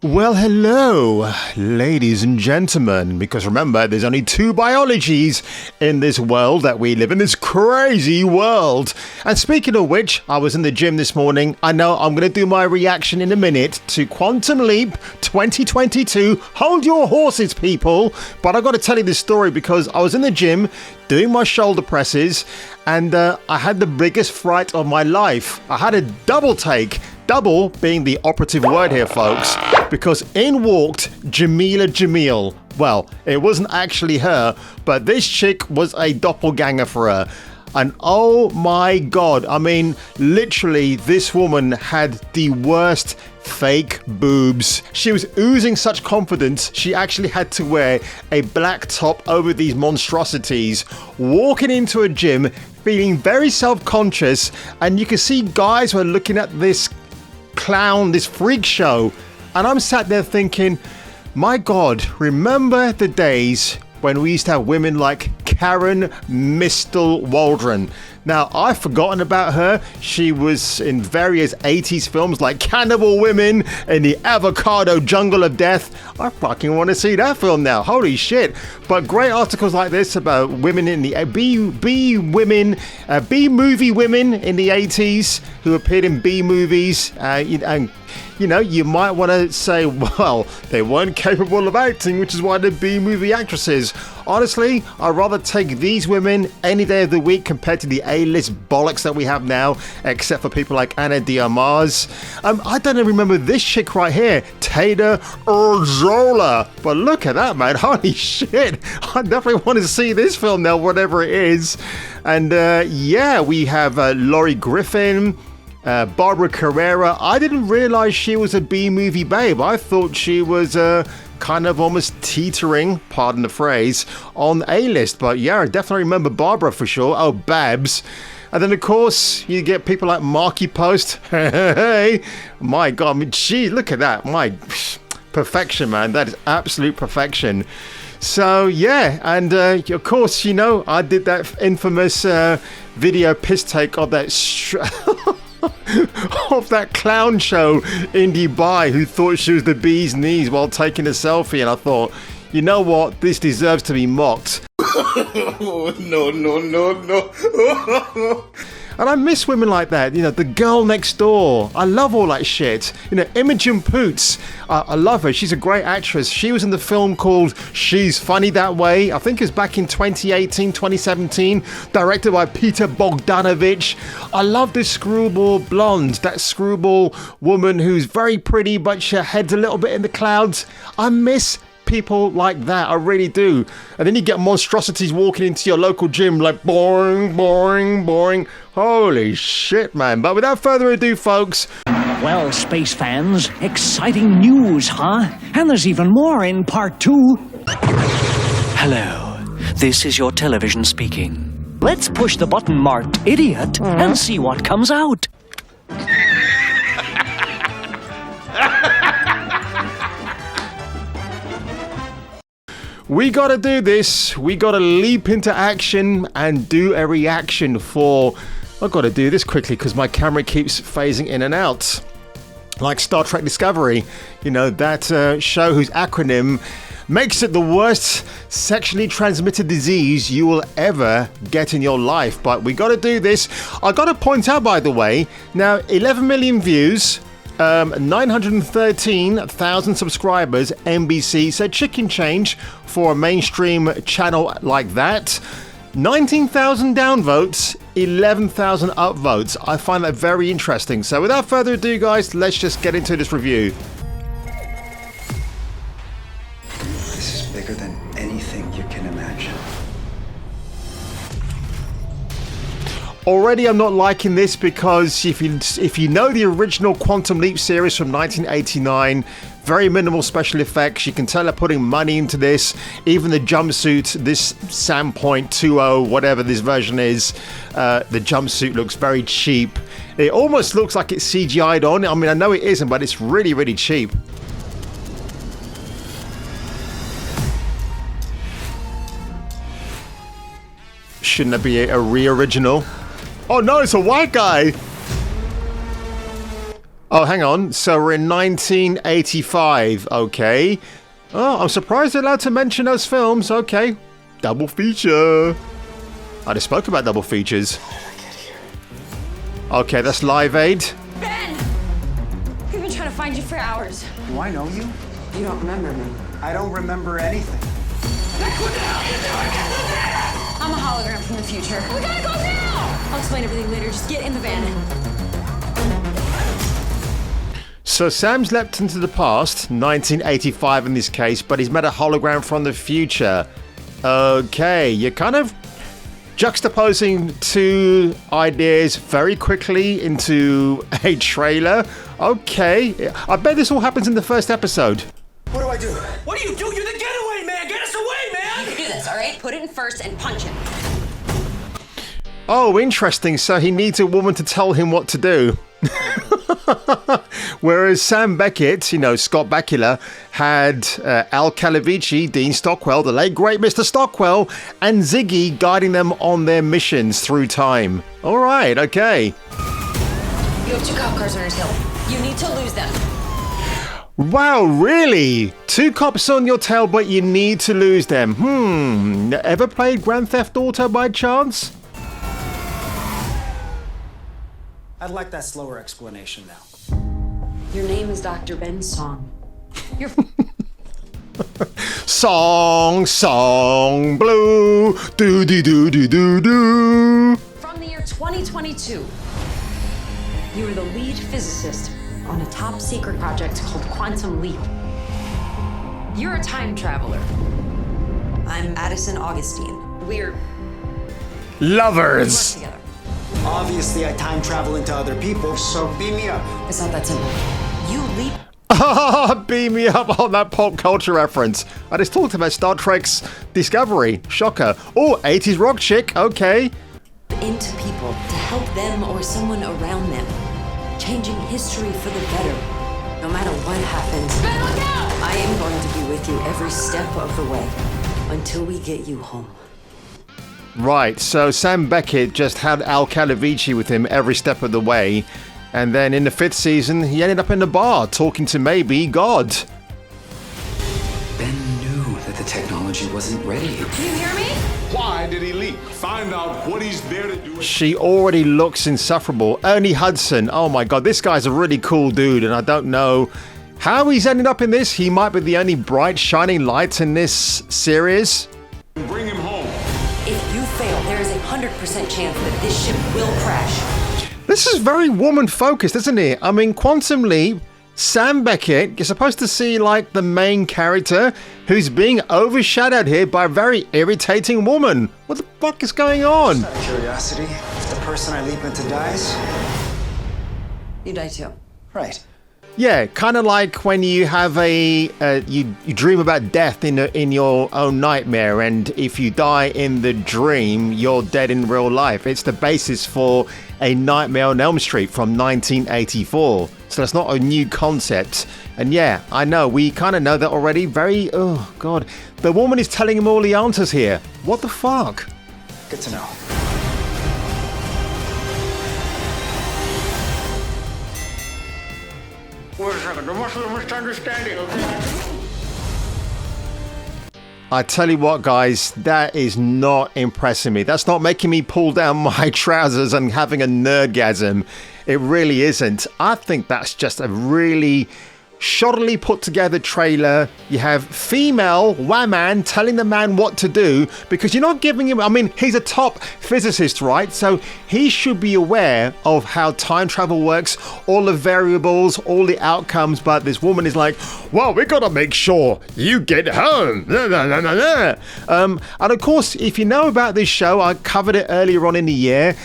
Well, hello, ladies and gentlemen, because remember, there's only two biologies in this world that we live in, this crazy world. And speaking of which, I was in the gym this morning. I know I'm going to do my reaction in a minute to Quantum Leap 2022. Hold your horses, people. But I got to tell you this story because I was in the gym doing my shoulder presses and I had the biggest fright of my life. I had a double take. Double being the operative word here, folks, because in walked Jamila Jamil. Well, it wasn't actually her, but this chick was a doppelganger for her. And oh my God, I mean, literally, this woman had the worst fake boobs. She was oozing such confidence, she actually had to wear a black top over these monstrosities, walking into a gym, feeling very self-conscious, and you can see guys were looking at this clown, this freak show, and I'm sat there thinking, my God, remember the days when we used to have women like Karen Mistel Waldron. Now, I've forgotten about her. She was in various 80s films like Cannibal Women and the Avocado Jungle of Death. I fucking want to see that film now. Holy shit. But great articles like this about women in the B movie women in the 80s who appeared in B movies. And you know, you might want to say, well, they weren't capable of acting, which is why they're B-movie actresses. Honestly, I'd rather take these women any day of the week compared to the A-list bollocks that we have now, except for people like Ana de Armas. I don't even remember this chick right here, Taylor Urzola. But look at that, man. Holy shit. I definitely want to see this film now, whatever it is. And yeah, we have Laurie Griffin, Barbara Carrera. I didn't realize she was a B-movie babe. I thought she was kind of almost teetering, pardon the phrase, on A-list. But yeah, I definitely remember Barbara for sure. Oh, Babs. And then, of course, you get people like Marky Post. Hey, my God. I mean, gee, look at that. My perfection, man. That is absolute perfection. So, yeah. And, of course, you know, I did that infamous video piss take of that of that clown show in Dubai who thought she was the bee's knees while taking a selfie, and I thought, you know what, this deserves to be mocked. No. And I miss women like that, you know, the girl next door. I love all that shit. You know, Imogen Poots, I love her. She's a great actress. She was in the film called She's Funny That Way. I think it was back in 2018, 2017, directed by Peter Bogdanovich. I love this screwball blonde, that screwball woman who's very pretty, but her head's a little bit in the clouds. I miss people like that, I really do. And then you get monstrosities walking into your local gym like boring. Holy shit, man. But without further ado, folks. Well, space fans, exciting news, huh? And there's even more in part 2. Hello, this is your television speaking. Let's push the button marked idiot and see what comes out. We gotta do this. We gotta leap into action and do a reaction for... I've got to do this quickly because my camera keeps phasing in and out. Like Star Trek Discovery. You know, that show whose acronym makes it the worst sexually transmitted disease you will ever get in your life. But we gotta do this. I gotta point out, by the way, now 11 million views... 913,000 subscribers, NBC said chicken change for a mainstream channel like that. 19,000 downvotes, 11,000 upvotes. I find that very interesting. So without further ado, guys, let's just get into this review. This is bigger than anything you can imagine. Already I'm not liking this because if you know the original Quantum Leap series from 1989, very minimal special effects. You can tell they're putting money into this. Even the jumpsuit, this Sandpoint 2.0, whatever this version is, the jumpsuit looks very cheap. It almost looks like it's CGI'd on. I mean, I know it isn't, but it's really, really cheap. Shouldn't that be a re-original? Oh no, it's a white guy! Oh, hang on. So we're in 1985. Okay. Oh, I'm surprised they're allowed to mention those films. Okay. Double feature. I just spoke about double features. Okay, that's Live Aid. Ben! We've been trying to find you for hours. Do I know you? You don't remember me. I don't remember anything. I'm a hologram from the future. We gotta go now! I'll explain everything later. Just get in the van. So Sam's leapt into the past, 1985 in this case, but he's met a hologram from the future. Okay, you're kind of juxtaposing two ideas very quickly into a trailer. Okay, I bet this all happens in the first episode. What do I do? What do? You're the getaway man! Get us away, man! You do this, all right? Put it in first and punch him. Oh, interesting. So he needs a woman to tell him what to do. Whereas Sam Beckett, you know, Scott Bakula, had Al Calavici, Dean Stockwell, the late great Mr. Stockwell, and Ziggy guiding them on their missions through time. All right, okay. You have 2 cop cars on your tail. You need to lose them. Wow, really? 2 cops on your tail, but you need to lose them. Ever played Grand Theft Auto by chance? I'd like that slower explanation now. Your name is Dr. Ben Song. You're Song, blue, do. from the year 2022. You were the lead physicist on a top secret project called Quantum Leap. You're a time traveler. I'm Addison Augustine. We're Lovers. together. Obviously, I time travel into other people, so beam me up. It's not that simple. You leap Beam me up on that pop culture reference. I just talked about Star Trek's Discovery. Shocker. Oh, 80s rock chick. Okay. into people to help them or someone around them, changing history for the better. No matter what happens, Ben, look out! I am going to be with you every step of the way until we get you home. Right, so Sam Beckett just had Al Calavici with him every step of the way, and then in the 5th season, he ended up in the bar talking to maybe God. Ben knew that the technology wasn't ready. You hear me? Why did he leave? Find out what he's there to do. She already looks insufferable. Ernie Hudson, oh my god, this guy's a really cool dude, and I don't know how he's ended up in this. He might be the only bright, shining light in this series. Bring him home. If you fail, there is a 100% chance that this ship will crash. This is very woman-focused, isn't it? I mean, Quantum Leap, Sam Beckett, you're supposed to see like the main character who's being overshadowed here by a very irritating woman. What the fuck is going on? Out of curiosity, if the person I leap into dies, You die too. right. Yeah, kind of like when you have you dream about death in your own nightmare, and if you die in the dream, you're dead in real life. It's the basis for A Nightmare on Elm Street from 1984. So that's not a new concept. And yeah, I know, we kind of know that already. Oh god, the woman is telling him all the answers here. What the fuck? Good to know. Wait a second, there must be a misunderstanding. I tell you what, guys, that is not impressing me. That's not making me pull down my trousers and having a nerdgasm. It really isn't. I think that's just a really shoddily put together trailer. You have female whaman telling the man what to do because you're not giving him, I mean, he's a top physicist, right? So he should be aware of how time travel works, all the variables, all the outcomes, but this woman is like, well, we gotta make sure you get home. And of course, if you know about this show, I covered it earlier on in the year,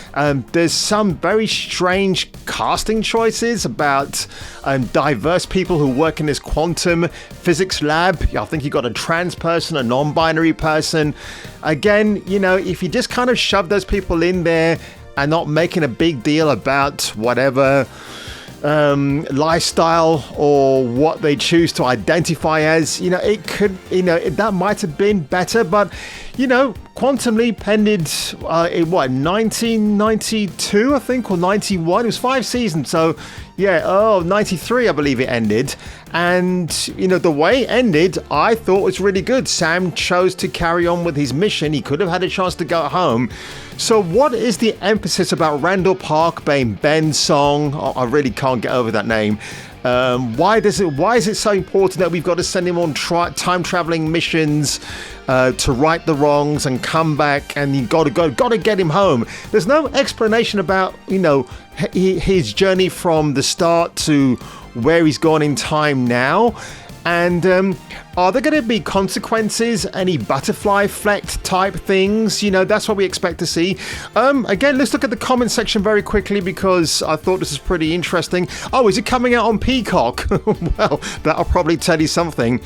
there's some very strange casting choices about diverse people who work in this quantum physics lab. I think you got a trans person, a non-binary person. Again, you know, if you just kind of shove those people in there and not making a big deal about whatever lifestyle or what they choose to identify as, you know, it could, you know, that might have been better, but you know, Quantum Leap ended in what, 1992, I think, or 91. It was 5 seasons, so Yeah, 93, I believe it ended. And, you know, the way it ended, I thought was really good. Sam chose to carry on with his mission. He could have had a chance to go home. So what is the emphasis about Randall Park being Ben's song? I really can't get over that name. Why is it so important that we've got to send him on time traveling missions to right the wrongs and come back, and you got to get him home? There's no explanation about, you know, his journey from the start to where he's gone in time now. And are there going to be consequences, any butterfly effect type things? You know, that's what we expect to see. Again, let's look at the comment section very quickly, because I thought this was pretty interesting. Oh, is it coming out on Peacock? Well, that'll probably tell you something.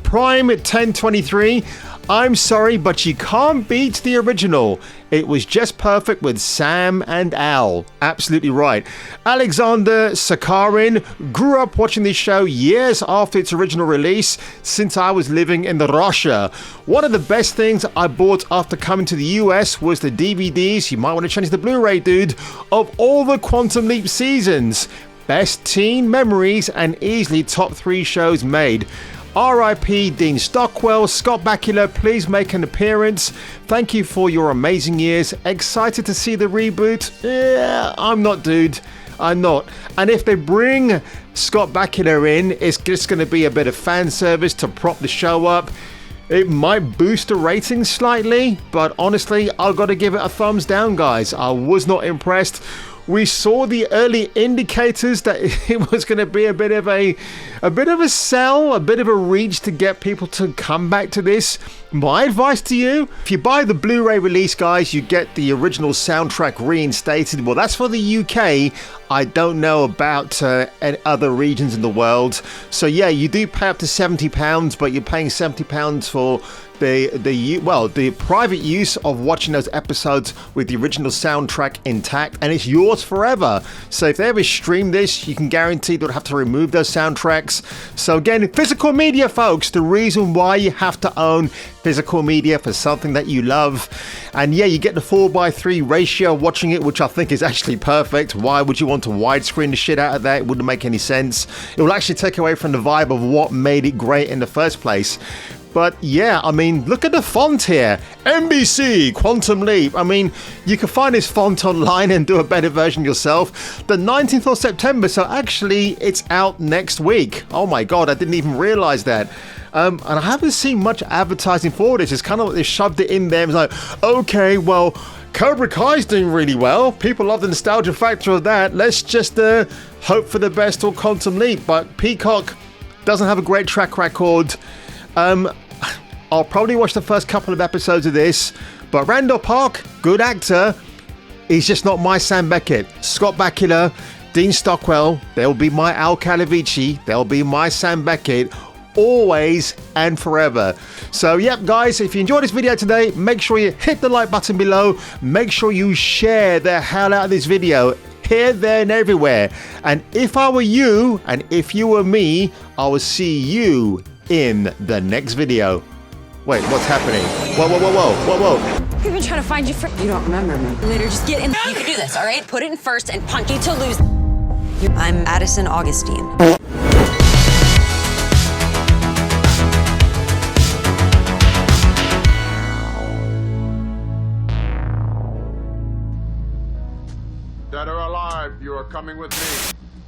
Prime at 1023. I'm sorry, but you can't beat the original. It was just perfect with Sam and Al. Absolutely right. Alexander Sakharin grew up watching this show years after its original release, since I was living in Russia. One of the best things I bought after coming to the US was the DVDs, you might want to change the Blu-ray, dude, of all the Quantum Leap seasons. Best teen memories and easily top 3 shows made. R.I.P. Dean Stockwell. Scott Bakula, please make an appearance. Thank you for your amazing years. Excited to see the reboot? Yeah, I'm not, dude. I'm not. And if they bring Scott Bakula in, it's just going to be a bit of fan service to prop the show up. It might boost the ratings slightly, but honestly, I've got to give it a thumbs down, guys. I was not impressed. We saw the early indicators that it was going to be a bit of a sell, a bit of a reach to get people to come back to this. My advice to you, if you buy the Blu-ray release, guys, you get the original soundtrack reinstated. Well, that's for the UK. I don't know about any other regions in the world. So yeah, you do pay up to £70, but you're paying £70 for the private use of watching those episodes with the original soundtrack intact, and it's yours forever. So if they ever stream this, you can guarantee they'll have to remove those soundtracks. So again, physical media, folks, the reason why you have to own physical media for something that you love. And yeah, you get the 4:3 ratio watching it, which I think is actually perfect. Why would you want to widescreen the shit out of that? It wouldn't make any sense. It will actually take away from the vibe of what made it great in the first place. But yeah, I mean, look at the font here. NBC Quantum Leap. I mean, you can find this font online and do a better version yourself. The 19th of September, so actually it's out next week. Oh my god, I didn't even realize that. And I haven't seen much advertising for this. It's kind of like they shoved it in there. It's like, okay, well, Cobra Kai's doing really well. People love the nostalgia factor of that. Let's just hope for the best on Quantum Leap. But Peacock doesn't have a great track record. I'll probably watch the first couple of episodes of this, but Randall Park, good actor, he's just not my Sam Beckett. Scott Bakula, Dean Stockwell, they'll be my Al Calavici, they'll be my Sam Beckett, always and forever. So yep, guys, if you enjoyed this video today, make sure you hit the like button below, make sure you share the hell out of this video, here, there, and everywhere. And if I were you, and if you were me, I will see you in the next video. Wait, what's happening? Whoa, whoa, whoa, whoa, whoa, whoa. We've been trying to find you for. You don't remember me. Later, just get in. You can do this, all right? Put it in first and punch you to lose. I'm Addison Augustine. Dead or alive, you are coming with me.